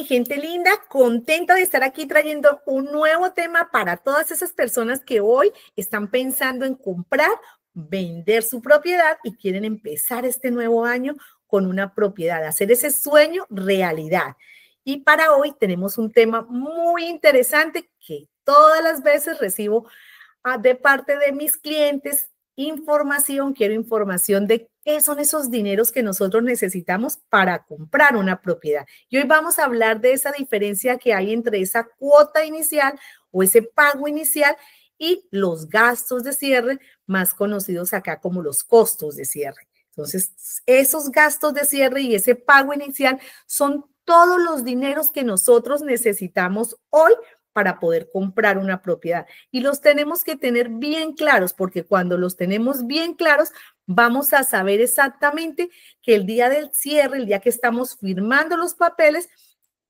mi gente linda, contenta de estar aquí trayendo un nuevo tema para todas esas personas que hoy están pensando en comprar, vender su propiedad y quieren empezar este nuevo año con una propiedad, hacer ese sueño realidad. Y para hoy tenemos un tema muy interesante que todas las veces recibo de parte de mis clientes quiero información de qué son esos dineros que nosotros necesitamos para comprar una propiedad. Y hoy vamos a hablar de esa diferencia que hay entre esa cuota inicial o ese pago inicial y los gastos de cierre, más conocidos acá como los costos de cierre. Entonces, esos gastos de cierre y ese pago inicial son todos los dineros que nosotros necesitamos hoy para poder comprar una propiedad. Y los tenemos que tener bien claros, porque cuando los tenemos bien claros, vamos a saber exactamente que el día del cierre, el día que estamos firmando los papeles,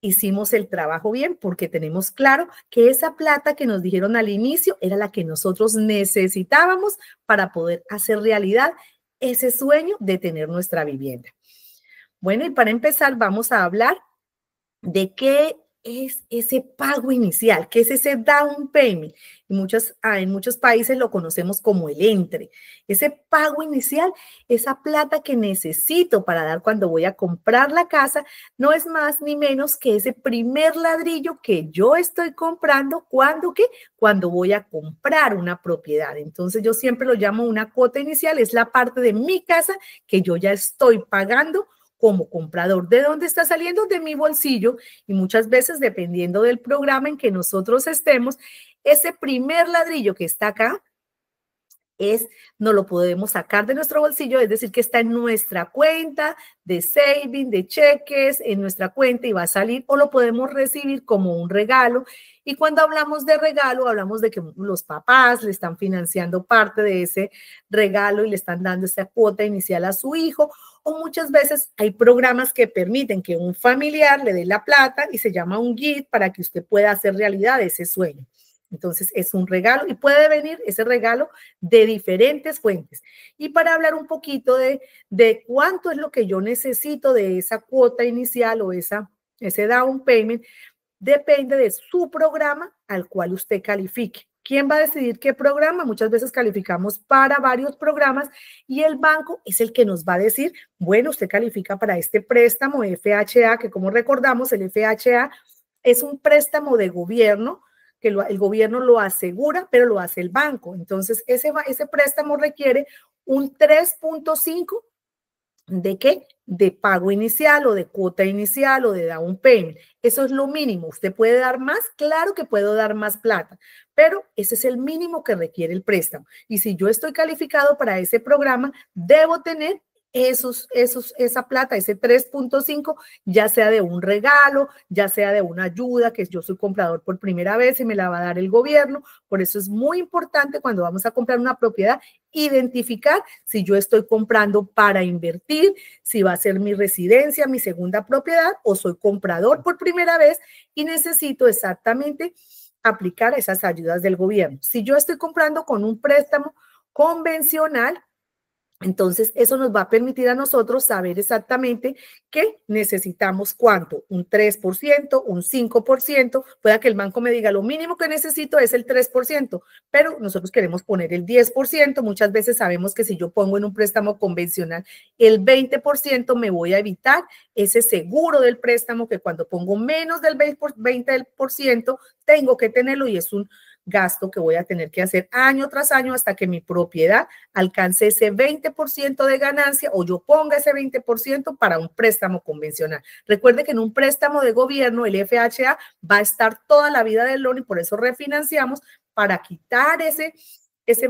hicimos el trabajo bien, porque tenemos claro que esa plata que nos dijeron al inicio era la que nosotros necesitábamos para poder hacer realidad ese sueño de tener nuestra vivienda. Bueno, y para empezar, vamos a hablar de qué es ese pago inicial, qué es ese down payment. En muchos países lo conocemos como el entre. Ese pago inicial, esa plata que necesito para dar cuando voy a comprar la casa, no es más ni menos que ese primer ladrillo que yo estoy comprando cuando voy a comprar una propiedad. Entonces yo siempre lo llamo una cuota inicial, es la parte de mi casa que yo ya estoy pagando como comprador. ¿De dónde está saliendo? De mi bolsillo, y muchas veces, dependiendo del programa en que nosotros estemos, ese primer ladrillo que está acá no lo podemos sacar de nuestro bolsillo, es decir, que está en nuestra cuenta de saving, de cheques, en nuestra cuenta y va a salir, o lo podemos recibir como un regalo. Y cuando hablamos de regalo, hablamos de que los papás le están financiando parte de ese regalo y le están dando esa cuota inicial a su hijo, o muchas veces hay programas que permiten que un familiar le dé la plata y se llama un gift para que usted pueda hacer realidad ese sueño. Entonces es un regalo y puede venir ese regalo de diferentes fuentes. Y para hablar un poquito de cuánto es lo que yo necesito de esa cuota inicial o ese down payment, depende de su programa al cual usted califique. ¿Quién va a decidir qué programa? Muchas veces calificamos para varios programas y el banco es el que nos va a decir, bueno, usted califica para este préstamo FHA, que como recordamos, el FHA es un préstamo de gobierno, que el gobierno lo asegura, pero lo hace el banco. Entonces, ese préstamo requiere un 3.5 ¿de qué? De pago inicial o de cuota inicial o de down payment. Eso es lo mínimo. ¿Usted puede dar más? Claro que puedo dar más plata, pero ese es el mínimo que requiere el préstamo. Y si yo estoy calificado para ese programa, debo tener esa plata, ese 3.5, ya sea de un regalo, ya sea de una ayuda, que yo soy comprador por primera vez y me la va a dar el gobierno. Por eso es muy importante cuando vamos a comprar una propiedad, identificar si yo estoy comprando para invertir, si va a ser mi residencia, mi segunda propiedad, o soy comprador por primera vez y necesito exactamente aplicar esas ayudas del gobierno. Si yo estoy comprando con un préstamo convencional, entonces, eso nos va a permitir a nosotros saber exactamente que necesitamos cuánto, un 3%, un 5%, pueda que el banco me diga lo mínimo que necesito es el 3%, pero nosotros queremos poner el 10%, muchas veces sabemos que si yo pongo en un préstamo convencional el 20% me voy a evitar ese seguro del préstamo que cuando pongo menos del 20% tengo que tenerlo y es un gasto que voy a tener que hacer año tras año hasta que mi propiedad alcance ese 20% de ganancia o yo ponga ese 20% para un préstamo convencional. Recuerde que en un préstamo de gobierno el FHA va a estar toda la vida del loan y por eso refinanciamos para quitar ese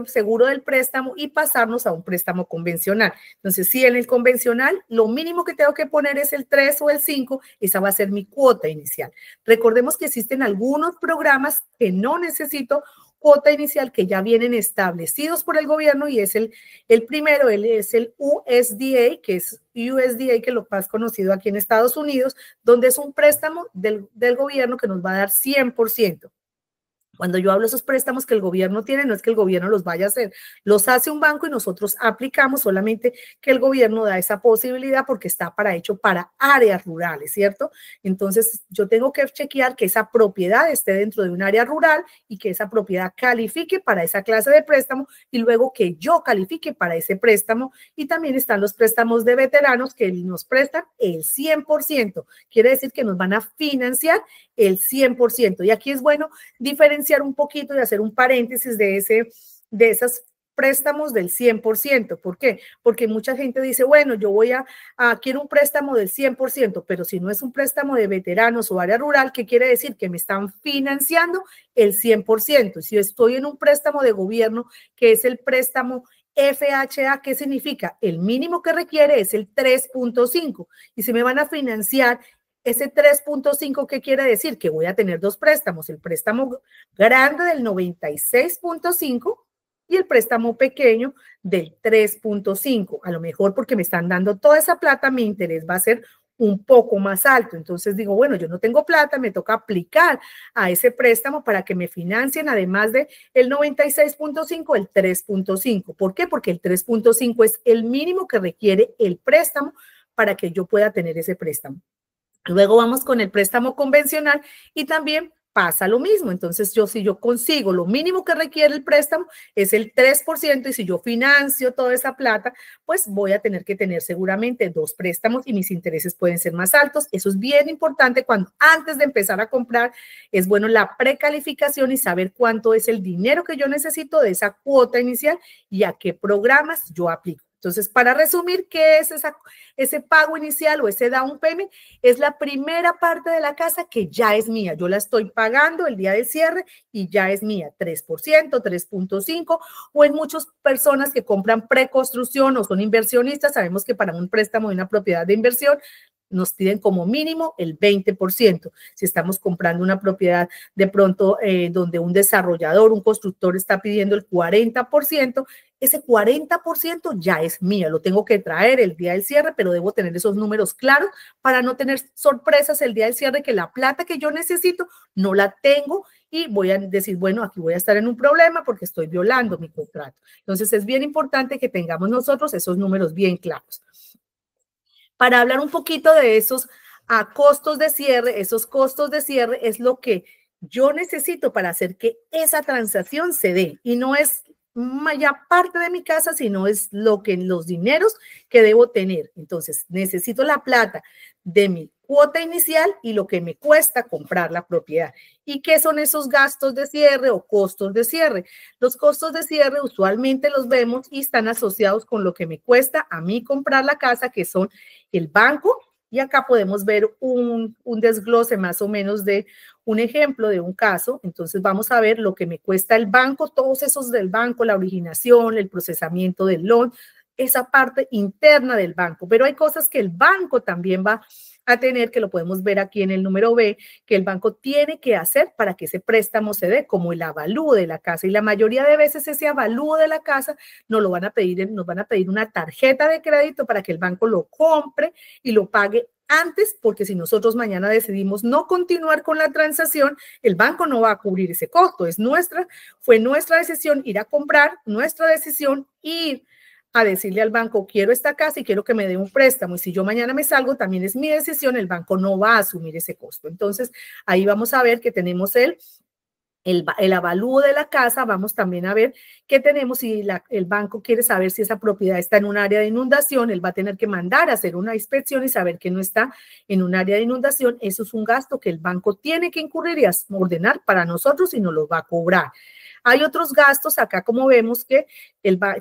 seguro del préstamo y pasarnos a un préstamo convencional. Entonces, si en el convencional lo mínimo que tengo que poner es el 3 o el 5, esa va a ser mi cuota inicial. Recordemos que existen algunos programas que no necesito cuota inicial, que ya vienen establecidos por el gobierno y es el primero, es el USDA, que es lo más conocido aquí en Estados Unidos, donde es un préstamo del gobierno que nos va a dar 100%. Cuando yo hablo de esos préstamos que el gobierno tiene, no es que el gobierno los vaya a hacer, los hace un banco y nosotros aplicamos, solamente que el gobierno da esa posibilidad porque está hecho para áreas rurales, ¿cierto? Entonces, yo tengo que chequear que esa propiedad esté dentro de un área rural y que esa propiedad califique para esa clase de préstamo y luego que yo califique para ese préstamo. Y también están los préstamos de veteranos que nos prestan el 100%. Quiere decir que nos van a financiar el 100%. Y aquí es bueno diferenciar un poquito y hacer un paréntesis de esos préstamos del 100%. ¿Por qué? Porque mucha gente dice, bueno, yo quiero un préstamo del 100%, pero si no es un préstamo de veteranos o área rural, ¿qué quiere decir? Que me están financiando el 100%. Si estoy en un préstamo de gobierno, que es el préstamo FHA, ¿qué significa? El mínimo que requiere es el 3.5 y si me van a financiar ese 3.5, ¿qué quiere decir? Que voy a tener dos préstamos, el préstamo grande del 96.5 y el préstamo pequeño del 3.5. A lo mejor porque me están dando toda esa plata, mi interés va a ser un poco más alto. Entonces digo, bueno, yo no tengo plata, me toca aplicar a ese préstamo para que me financien, además de el 96.5, el 3.5. ¿Por qué? Porque el 3.5 es el mínimo que requiere el préstamo para que yo pueda tener ese préstamo. Luego vamos con el préstamo convencional y también pasa lo mismo. Entonces, si yo consigo lo mínimo que requiere el préstamo es el 3% y si yo financio toda esa plata, pues voy a tener que tener seguramente dos préstamos y mis intereses pueden ser más altos. Eso es bien importante cuando antes de empezar a comprar es bueno la precalificación y saber cuánto es el dinero que yo necesito de esa cuota inicial y a qué programas yo aplico. Entonces, para resumir, ¿qué es ese pago inicial o ese down payment? Es la primera parte de la casa que ya es mía. Yo la estoy pagando el día del cierre y ya es mía. 3%, 3.5%, o en muchas personas que compran preconstrucción o son inversionistas, sabemos que para un préstamo de una propiedad de inversión nos piden como mínimo el 20%. Si estamos comprando una propiedad de pronto donde un desarrollador, un constructor está pidiendo el 40%, ese 40% ya es mía, lo tengo que traer el día del cierre, pero debo tener esos números claros para no tener sorpresas el día del cierre, que la plata que yo necesito no la tengo y voy a decir, bueno, aquí voy a estar en un problema porque estoy violando mi contrato. Entonces es bien importante que tengamos nosotros esos números bien claros. Para hablar un poquito de esos costos de cierre, esos costos de cierre es lo que yo necesito para hacer que esa transacción se dé y no es ya parte de mi casa, sino es los dineros que debo tener. Entonces, necesito la plata de mi cuota inicial y lo que me cuesta comprar la propiedad. ¿Y qué son esos gastos de cierre o costos de cierre? Los costos de cierre usualmente los vemos y están asociados con lo que me cuesta a mí comprar la casa, que son el banco, y acá podemos ver un desglose más o menos de un ejemplo de un caso. Entonces vamos a ver lo que me cuesta el banco, todos esos del banco, la originación, el procesamiento del loan, esa parte interna del banco. Pero hay cosas que el banco también va a tener, que lo podemos ver aquí en el número B, que el banco tiene que hacer para que ese préstamo se dé, como el avalúo de la casa. Y la mayoría de veces ese avalúo de la casa nos van a pedir una tarjeta de crédito para que el banco lo compre y lo pague antes, porque si nosotros mañana decidimos no continuar con la transacción, el banco no va a cubrir ese costo. Fue nuestra decisión ir a comprar, nuestra decisión ir a decirle al banco, quiero esta casa y quiero que me dé un préstamo. Y si yo mañana me salgo, también es mi decisión, el banco no va a asumir ese costo. Entonces, ahí vamos a ver que tenemos el avalúo de la casa. Vamos también a ver qué tenemos. Si el banco quiere saber si esa propiedad está en un área de inundación, él va a tener que mandar a hacer una inspección y saber que no está en un área de inundación. Eso es un gasto que el banco tiene que incurrir y ordenar para nosotros y nos lo va a cobrar. Hay otros gastos acá, como vemos que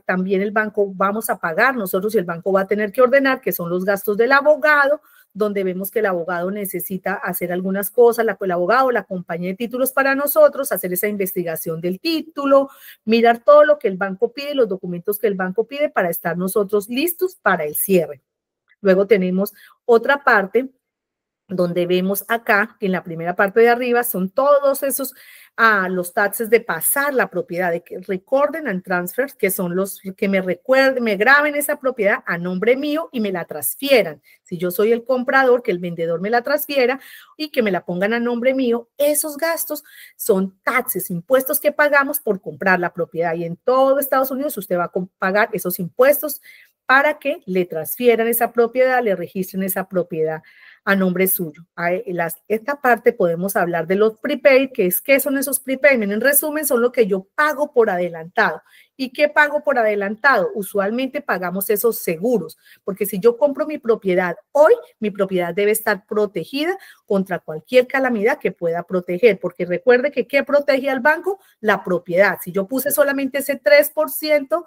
también el banco vamos a pagar nosotros y el banco va a tener que ordenar, que son los gastos del abogado, donde vemos que el abogado necesita hacer algunas cosas, el abogado, la compañía de títulos para nosotros, hacer esa investigación del título, mirar todo lo que el banco pide, los documentos que el banco pide para estar nosotros listos para el cierre. Luego tenemos otra parte donde vemos acá, en la primera parte de arriba, son todos esos a los taxes de pasar la propiedad, de que recorden and transfers, que son los que me recuerden, me graben esa propiedad a nombre mío y me la transfieran. Si yo soy el comprador, que el vendedor me la transfiera y que me la pongan a nombre mío, esos gastos son taxes, impuestos que pagamos por comprar la propiedad. Y en todo Estados Unidos usted va a pagar esos impuestos para que le transfieran esa propiedad, le registren esa propiedad a nombre suyo. Esta parte podemos hablar de los prepaid, que es qué son esos prepayment. En resumen, son lo que yo pago por adelantado. ¿Y qué pago por adelantado? Usualmente pagamos esos seguros, porque si yo compro mi propiedad hoy, mi propiedad debe estar protegida contra cualquier calamidad que pueda proteger, porque recuerde que ¿qué protege al banco? La propiedad. Si yo puse solamente ese 3%,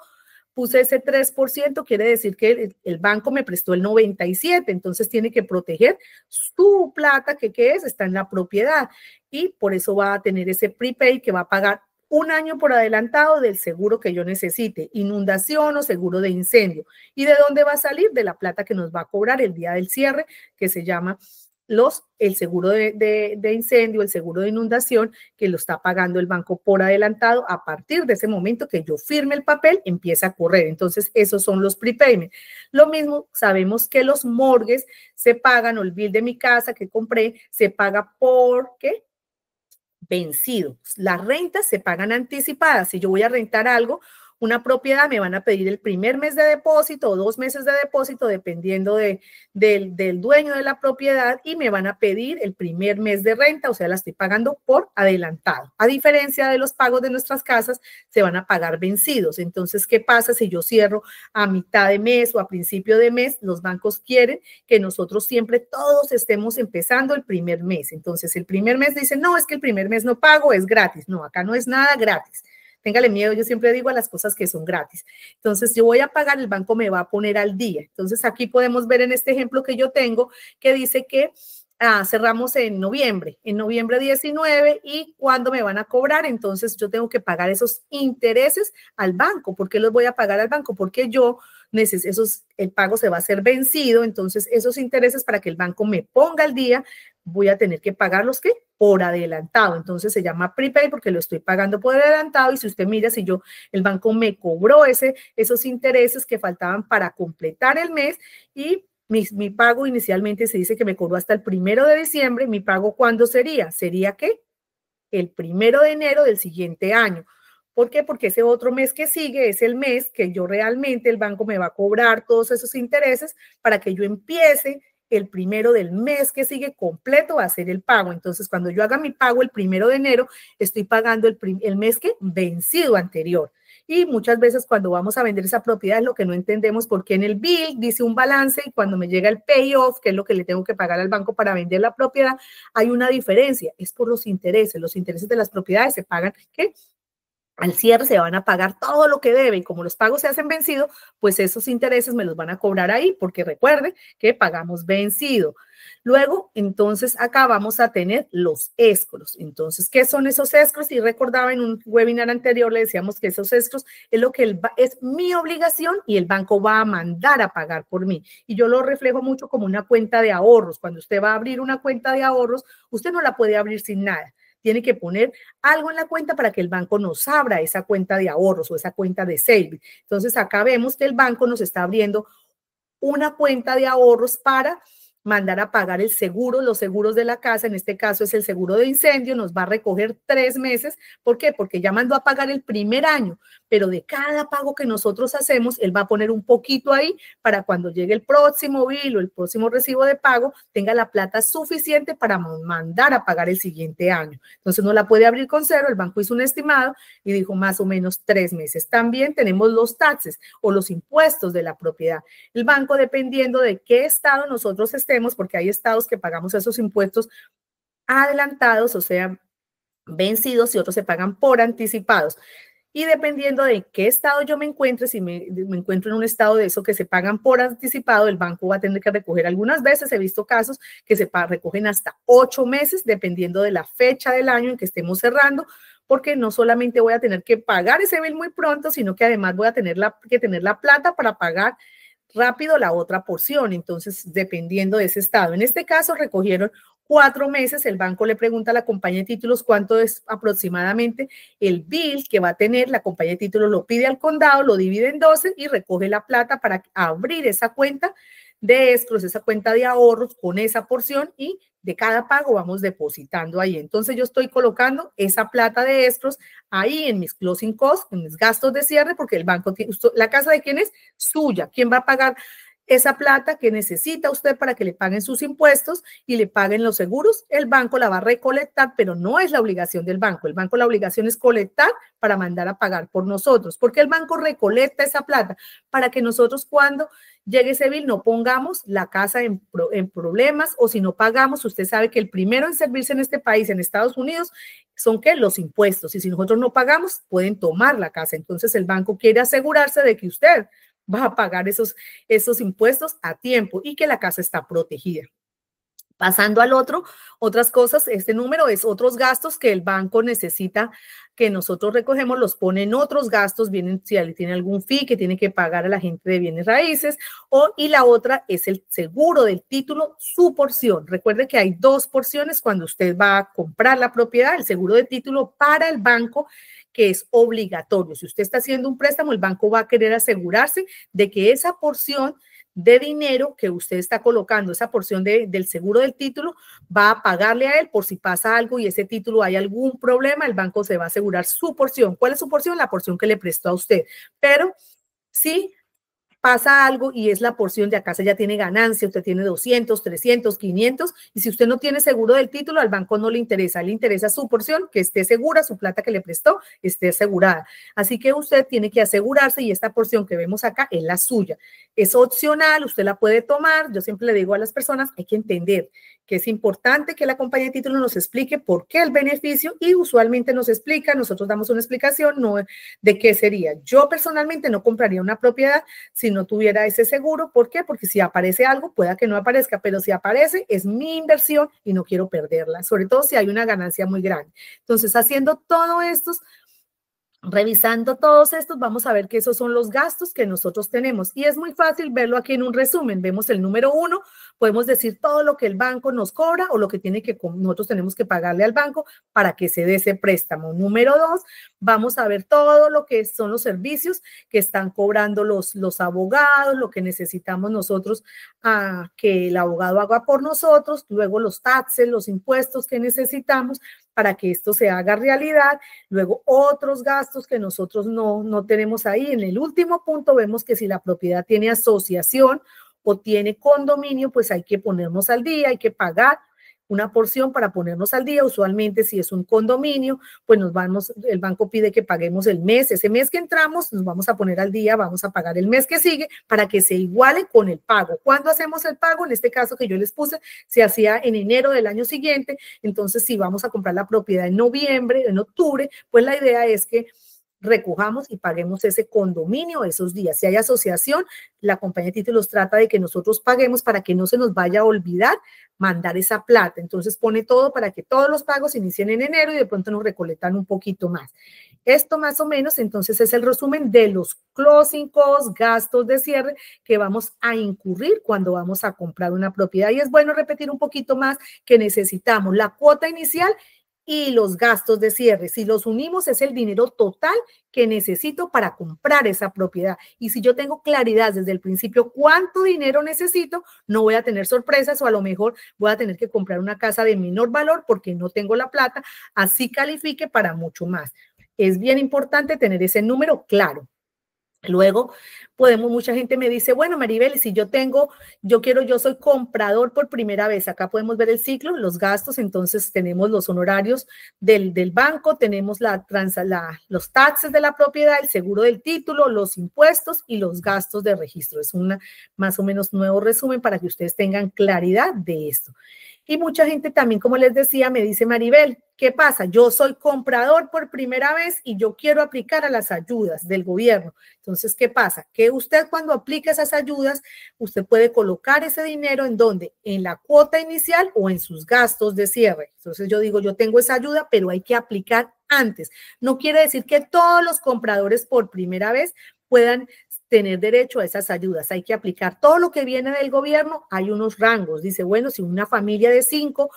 puse ese 3%, quiere decir que el banco me prestó el 97%, entonces tiene que proteger su plata, que ¿qué es? Está en la propiedad, y por eso va a tener ese prepaid que va a pagar un año por adelantado del seguro que yo necesite, inundación o seguro de incendio. ¿Y de dónde va a salir? De la plata que nos va a cobrar el día del cierre, que se llama el seguro de incendio, el seguro de inundación, que lo está pagando el banco por adelantado. A partir de ese momento que yo firme el papel, empieza a correr. Entonces, esos son los prepayment. Lo mismo, sabemos que los mortgages se pagan, o el bill de mi casa que compré, se paga por, ¿qué? Vencido. Las rentas se pagan anticipadas. Si yo voy a rentar algo, una propiedad, me van a pedir el primer mes de depósito o 2 meses de depósito, dependiendo del dueño de la propiedad, y me van a pedir el primer mes de renta, o sea, la estoy pagando por adelantado. A diferencia de los pagos de nuestras casas, se van a pagar vencidos. Entonces, ¿qué pasa si yo cierro a mitad de mes o a principio de mes? Los bancos quieren que nosotros siempre todos estemos empezando el primer mes. Entonces, el primer mes dicen, no, es que el primer mes no pago, es gratis. No, acá no es nada gratis. Téngale miedo, yo siempre digo a las cosas que son gratis. Entonces, yo voy a pagar, el banco me va a poner al día. Entonces, aquí podemos ver en este ejemplo que yo tengo, que dice que cerramos en noviembre 19, y cuándo me van a cobrar. Entonces, yo tengo que pagar esos intereses al banco. ¿Por qué los voy a pagar al banco? Porque yo el pago se va a hacer vencido, entonces esos intereses, para que el banco me ponga al día, voy a tener que pagarlos, ¿qué? Por adelantado. Entonces se llama prepaid porque lo estoy pagando por adelantado. Y si usted mira, si el banco me cobró esos intereses que faltaban para completar el mes, y mi pago inicialmente se dice que me cobró hasta el 1 de diciembre, mi pago ¿cuándo sería? ¿Sería qué? El 1 de enero del siguiente año. ¿Por qué? Porque ese otro mes que sigue es el mes que yo realmente, el banco me va a cobrar todos esos intereses para que yo empiece el 1 del mes que sigue completo a hacer el pago. Entonces, cuando yo haga mi pago el 1 de enero, estoy pagando el mes que vencido anterior. Y muchas veces cuando vamos a vender esa propiedad es lo que no entendemos, porque en el bill dice un balance y cuando me llega el payoff, que es lo que le tengo que pagar al banco para vender la propiedad, hay una diferencia. Es por los intereses. Los intereses de las propiedades se pagan, ¿qué? Al cierre se van a pagar todo lo que debe, y como los pagos se hacen vencido, pues esos intereses me los van a cobrar ahí, porque recuerde que pagamos vencido. Luego, entonces, acá vamos a tener los escros. Entonces, ¿qué son esos escros? Y recordaba en un webinar anterior, le decíamos que esos escros es lo que es mi obligación y el banco va a mandar a pagar por mí. Y yo lo reflejo mucho como una cuenta de ahorros. Cuando usted va a abrir una cuenta de ahorros, usted no la puede abrir sin nada. Tiene que poner algo en la cuenta para que el banco nos abra esa cuenta de ahorros o esa cuenta de saving. Entonces, acá vemos que el banco nos está abriendo una cuenta de ahorros para mandar a pagar el seguro, los seguros de la casa. En este caso es el seguro de incendio, nos va a recoger 3 meses. ¿Por qué? Porque ya mandó a pagar el primer año, pero de cada pago que nosotros hacemos, él va a poner un poquito ahí para cuando llegue el próximo bill o el próximo recibo de pago, tenga la plata suficiente para mandar a pagar el siguiente año. Entonces no la puede abrir con cero, el banco hizo un estimado y dijo más o menos 3 meses. También tenemos los taxes o los impuestos de la propiedad. El banco, dependiendo de qué estado nosotros estemos, porque hay estados que pagamos esos impuestos adelantados, o sea, vencidos, y otros se pagan por anticipados. Y dependiendo de qué estado yo me encuentre, si me encuentro en un estado de eso que se pagan por anticipado, el banco va a tener que recoger. Algunas veces he visto casos que se recogen hasta 8 meses, dependiendo de la fecha del año en que estemos cerrando, porque no solamente voy a tener que pagar ese bill muy pronto, sino que además voy a tener que tener la plata para pagar rápido la otra porción. Entonces, dependiendo de ese estado. En este caso, recogieron 4 meses, el banco le pregunta a la compañía de títulos cuánto es aproximadamente el bill que va a tener. La compañía de títulos lo pide al condado, lo divide en 12 y recoge la plata para abrir esa cuenta de escrows, esa cuenta de ahorros con esa porción, y de cada pago vamos depositando ahí. Entonces yo estoy colocando esa plata de escrows ahí en mis closing costs, en mis gastos de cierre, porque el banco tiene, ¿la casa de quién es? Suya. ¿Quién va a pagar esa plata que necesita usted para que le paguen sus impuestos y le paguen los seguros? El banco la va a recolectar, pero no es la obligación del banco. El banco, la obligación es colectar para mandar a pagar por nosotros. ¿Por qué el banco recolecta esa plata? Para que nosotros, cuando llegue ese bill, no pongamos la casa en problemas, o si no pagamos, usted sabe que el primero en servirse en este país, en Estados Unidos, son ¿qué? Los impuestos. Y si nosotros no pagamos, pueden tomar la casa. Entonces el banco quiere asegurarse de que usted va a pagar esos impuestos a tiempo y que la casa está protegida. Pasando al otras cosas, este número es otros gastos que el banco necesita que nosotros recogemos, los pone en otros gastos, vienen si tiene algún fee que tiene que pagar a la gente de bienes raíces, y la otra es el seguro del título, su porción. Recuerde que hay 2 porciones cuando usted va a comprar la propiedad: el seguro de título para el banco, que es obligatorio. Si usted está haciendo un préstamo, el banco va a querer asegurarse de que esa porción de dinero que usted está colocando, esa porción del seguro del título, va a pagarle a él por si pasa algo y ese título hay algún problema. El banco se va a asegurar su porción. ¿Cuál es su porción? La porción que le prestó a usted. Pero sí, pasa algo y es la porción de acá, ya tiene ganancia, usted tiene 200, 300, 500, y si usted no tiene seguro del título, al banco no le interesa su porción, que esté segura, su plata que le prestó esté asegurada. Así que usted tiene que asegurarse, y esta porción que vemos acá es la suya. Es opcional, usted la puede tomar. Yo siempre le digo a las personas, hay que entender que es importante que la compañía de título nos explique por qué el beneficio, y usualmente nos explica, nosotros damos una explicación, no de qué sería. Yo personalmente no compraría una propiedad si no tuviera ese seguro. ¿Por qué? Porque si aparece algo, pueda que no aparezca, pero si aparece, es mi inversión y no quiero perderla, sobre todo si hay una ganancia muy grande. Entonces, haciendo todo esto, revisando todos estos, vamos a ver que esos son los gastos que nosotros tenemos, y es muy fácil verlo aquí en un resumen. Vemos el número 1, podemos decir todo lo que el banco nos cobra o lo que nosotros tenemos que pagarle al banco para que se dé ese préstamo. Número 2, vamos a ver todo lo que son los servicios que están cobrando los abogados, lo que necesitamos nosotros que el abogado haga por nosotros, luego los taxes, los impuestos que necesitamos para que esto se haga realidad, luego otros gastos que nosotros no tenemos ahí. En el último punto vemos que si la propiedad tiene asociación o tiene condominio, pues hay que ponernos al día, hay que pagar una porción para ponernos al día. Usualmente, si es un condominio, pues el banco pide que paguemos ese mes que entramos, nos vamos a poner al día, vamos a pagar el mes que sigue para que se iguale con el pago. ¿Cuándo hacemos el pago? En este caso que yo les puse, se hacía en enero del año siguiente. Entonces, si vamos a comprar la propiedad en noviembre, en octubre, pues la idea es que recojamos y paguemos ese condominio esos días. Si hay asociación, la compañía de títulos trata de que nosotros paguemos para que no se nos vaya a olvidar mandar esa plata. Entonces pone todo para que todos los pagos inicien en enero y de pronto nos recolectan un poquito más. Esto más o menos, entonces, es el resumen de los closing costs, gastos de cierre que vamos a incurrir cuando vamos a comprar una propiedad. Y es bueno repetir un poquito más que necesitamos la cuota inicial y los gastos de cierre. Si los unimos, es el dinero total que necesito para comprar esa propiedad. Y si yo tengo claridad desde el principio cuánto dinero necesito, no voy a tener sorpresas, o a lo mejor voy a tener que comprar una casa de menor valor porque no tengo la plata, así califique para mucho más. Es bien importante tener ese número claro. Luego mucha gente me dice, bueno, Maribel, si yo soy comprador por primera vez. Acá podemos ver el ciclo, los gastos. Entonces tenemos los honorarios del banco, tenemos los taxes de la propiedad, el seguro del título, los impuestos y los gastos de registro. Es un más o menos nuevo resumen para que ustedes tengan claridad de esto. Y mucha gente también, como les decía, me dice, Maribel, ¿qué pasa? Yo soy comprador por primera vez y yo quiero aplicar a las ayudas del gobierno. Entonces, ¿qué pasa? Que usted, cuando aplica esas ayudas, usted puede colocar ese dinero ¿en dónde? En la cuota inicial o en sus gastos de cierre. Entonces yo digo, yo tengo esa ayuda, pero hay que aplicar antes. No quiere decir que todos los compradores por primera vez puedan tener derecho a esas ayudas. Hay que aplicar todo lo que viene del gobierno. Hay unos rangos. Dice, bueno, si una familia de 5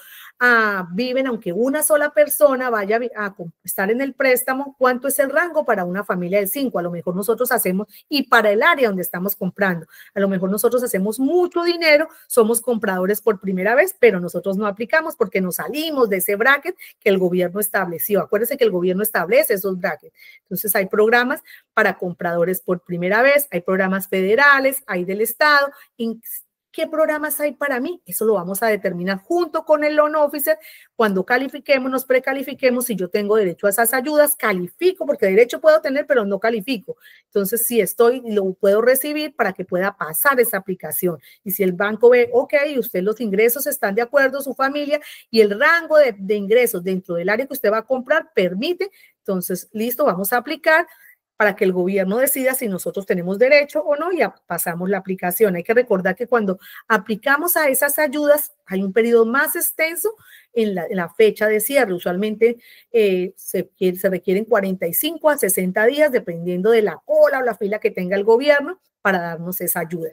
viven, aunque una sola persona vaya a estar en el préstamo, ¿cuánto es el rango para una familia de 5? A lo mejor nosotros hacemos, y para el área donde estamos comprando, a lo mejor nosotros hacemos mucho dinero, somos compradores por primera vez, pero nosotros no aplicamos porque nos salimos de ese bracket que el gobierno estableció. Acuérdense que el gobierno establece esos brackets. Entonces hay programas para compradores por primera vez, hay programas federales, hay del Estado. ¿Qué programas hay para mí? Eso lo vamos a determinar junto con el loan officer. Cuando califiquemos, nos precalifiquemos, si yo tengo derecho a esas ayudas, califico, porque derecho puedo tener, pero no califico. Entonces, si estoy, lo puedo recibir para que pueda pasar esa aplicación. Y si el banco ve, ok, usted los ingresos están de acuerdo, su familia, y el rango de ingresos dentro del área que usted va a comprar permite, entonces, listo, vamos a aplicar para que el gobierno decida si nosotros tenemos derecho o no y pasamos la aplicación. Hay que recordar que cuando aplicamos a esas ayudas hay un periodo más extenso en la fecha de cierre. Usualmente se requieren 45 a 60 días dependiendo de la cola o la fila que tenga el gobierno para darnos esa ayuda.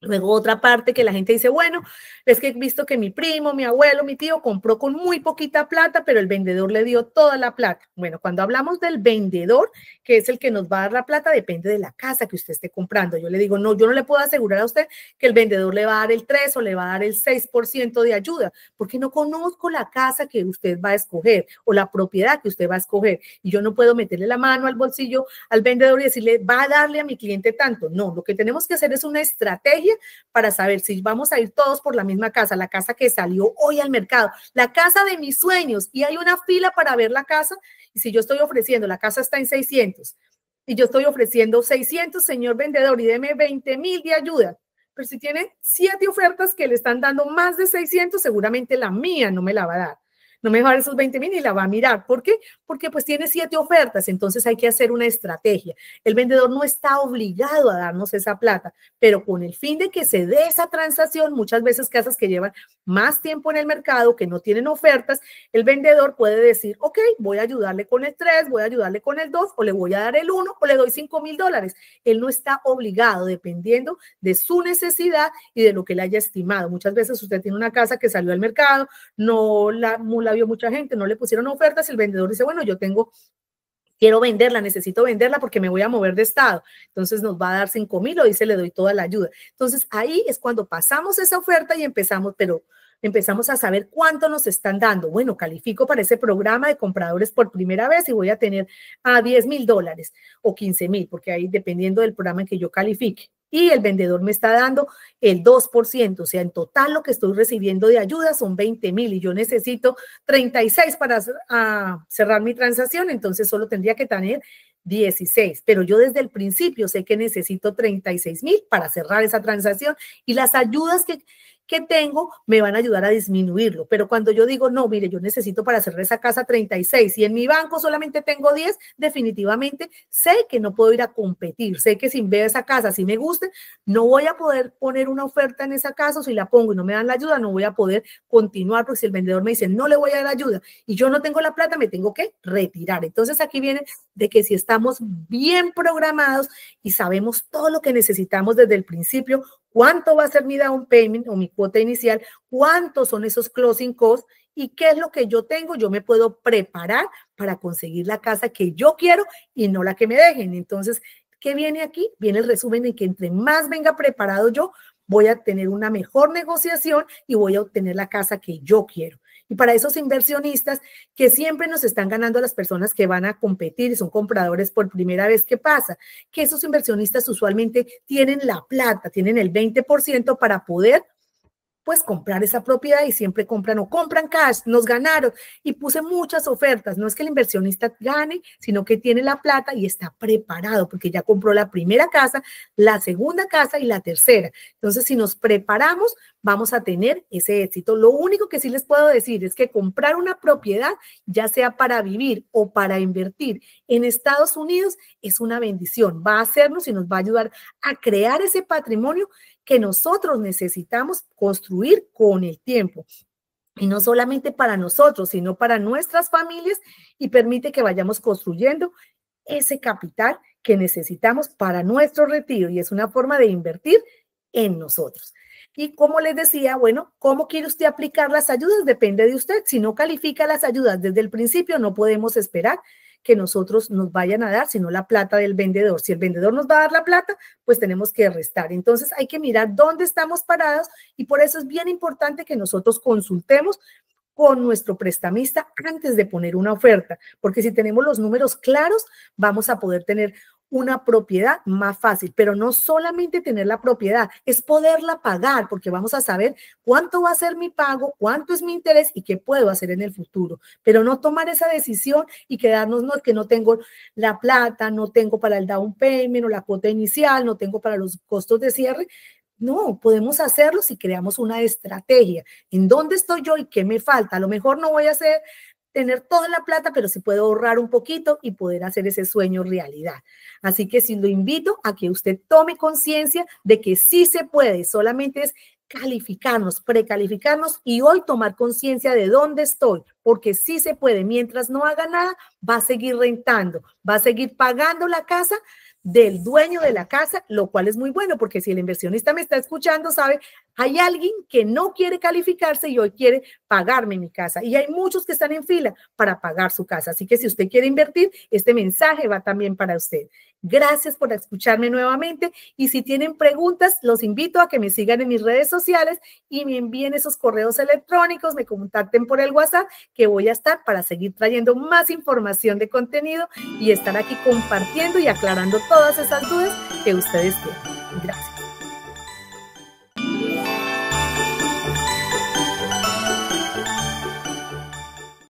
Luego otra parte que la gente dice, bueno, es que he visto que mi primo, mi abuelo, mi tío compró con muy poquita plata, pero el vendedor le dio toda la plata. Bueno, cuando hablamos del vendedor, que es el que nos va a dar la plata, depende de la casa que usted esté comprando. Yo le digo, no, yo no le puedo asegurar a usted que el vendedor le va a dar el 3 o le va a dar el 6% de ayuda, porque no conozco la casa que usted va a escoger o la propiedad que usted va a escoger. Y yo no puedo meterle la mano al bolsillo al vendedor y decirle, va a darle a mi cliente tanto. No, lo que tenemos que hacer es una estrategia para saber si vamos a ir todos por la misma casa, la casa que salió hoy al mercado, la casa de mis sueños, y hay una fila para ver la casa, y si yo estoy ofreciendo, la casa está en 600, y yo estoy ofreciendo 600, señor vendedor, y deme 20,000 de ayuda, pero si tiene 7 ofertas que le están dando más de 600, seguramente la mía no me la va a dar. No me va a dar esos 20,000 y la va a mirar. ¿Por qué? Porque pues tiene 7 ofertas, entonces hay que hacer una estrategia. El vendedor no está obligado a darnos esa plata, pero con el fin de que se dé esa transacción, muchas veces casas que llevan más tiempo en el mercado, que no tienen ofertas, el vendedor puede decir, ok, voy a ayudarle con el 3, voy a ayudarle con el 2, o le voy a dar el 1, o le doy $5,000. Él no está obligado, dependiendo de su necesidad y de lo que le haya estimado. Muchas veces usted tiene una casa que salió al mercado, no la vio mucha gente, no le pusieron ofertas, el vendedor dice, bueno, quiero venderla, necesito venderla porque me voy a mover de estado. Entonces nos va a dar 5,000 o dice, le doy toda la ayuda. Entonces ahí es cuando pasamos esa oferta y empezamos a saber cuánto nos están dando. Bueno, califico para ese programa de compradores por primera vez y voy a tener a $10,000 o 15,000, porque ahí dependiendo del programa en que yo califique. Y el vendedor me está dando el 2%, o sea, en total lo que estoy recibiendo de ayuda son 20,000 y yo necesito 36 para cerrar mi transacción, entonces solo tendría que tener 16, pero yo desde el principio sé que necesito 36,000 para cerrar esa transacción y las ayudas que tengo me van a ayudar a disminuirlo. Pero cuando yo digo, no, mire, yo necesito para cerrar esa casa 36 y en mi banco solamente tengo 10, definitivamente sé que no puedo ir a competir. Sé que si veo esa casa, si me gusta, no voy a poder poner una oferta en esa casa, o si la pongo y no me dan la ayuda, no voy a poder continuar, porque si el vendedor me dice, no le voy a dar ayuda y yo no tengo la plata, me tengo que retirar. Entonces aquí viene de que si estamos bien programados y sabemos todo lo que necesitamos desde el principio, cuánto va a ser mi down payment o mi cuota inicial, cuántos son esos closing costs y qué es lo que yo tengo, yo me puedo preparar para conseguir la casa que yo quiero y no la que me dejen. Entonces, ¿qué viene aquí? Viene el resumen en que entre más venga preparado yo, voy a tener una mejor negociación y voy a obtener la casa que yo quiero. Y para esos inversionistas que siempre nos están ganando a las personas que van a competir y son compradores por primera vez, ¿qué pasa? Que esos inversionistas usualmente tienen la plata, tienen el 20% para poder pues comprar esa propiedad y siempre compran o compran cash, nos ganaron y puse muchas ofertas. No es que el inversionista gane, sino que tiene la plata y está preparado porque ya compró la primera casa, la segunda casa y la tercera. Entonces, si nos preparamos, vamos a tener ese éxito. Lo único que sí les puedo decir es que comprar una propiedad, ya sea para vivir o para invertir en Estados Unidos, es una bendición. Va a hacernos y nos va a ayudar a crear ese patrimonio que nosotros necesitamos construir con el tiempo. Y no solamente para nosotros, sino para nuestras familias y permite que vayamos construyendo ese capital que necesitamos para nuestro retiro y es una forma de invertir en nosotros. Y como les decía, bueno, ¿cómo quiere usted aplicar las ayudas? Depende de usted. Si no califica las ayudas desde el principio, no podemos esperar que nosotros nos vayan a dar, sino la plata del vendedor. Si el vendedor nos va a dar la plata, pues tenemos que restar. Entonces hay que mirar dónde estamos parados y por eso es bien importante que nosotros consultemos con nuestro prestamista antes de poner una oferta, porque si tenemos los números claros, vamos a poder tener una propiedad más fácil, pero no solamente tener la propiedad, es poderla pagar, porque vamos a saber cuánto va a ser mi pago, cuánto es mi interés y qué puedo hacer en el futuro, pero no tomar esa decisión y quedarnos, no, que no tengo la plata, no tengo para el down payment o la cuota inicial, no tengo para los costos de cierre. No, podemos hacerlo si creamos una estrategia. ¿En dónde estoy yo y qué me falta? A lo mejor no voy a tener toda la plata, pero sí puedo ahorrar un poquito y poder hacer ese sueño realidad. Así que sí lo invito a que usted tome conciencia de que sí se puede, solamente es calificarnos, precalificarnos y hoy tomar conciencia de dónde estoy, porque sí se puede. Mientras no haga nada, va a seguir rentando, va a seguir pagando la casa del dueño de la casa, lo cual es muy bueno, porque si el inversionista me está escuchando, sabe, hay alguien que no quiere calificarse y hoy quiere pagarme mi casa. Y hay muchos que están en fila para pagar su casa. Así que si usted quiere invertir, este mensaje va también para usted. Gracias por escucharme nuevamente. Y si tienen preguntas, los invito a que me sigan en mis redes sociales y me envíen esos correos electrónicos, me contacten por el WhatsApp, que voy a estar para seguir trayendo más información de contenido y estar aquí compartiendo y aclarando todas esas dudas que ustedes tienen. Gracias.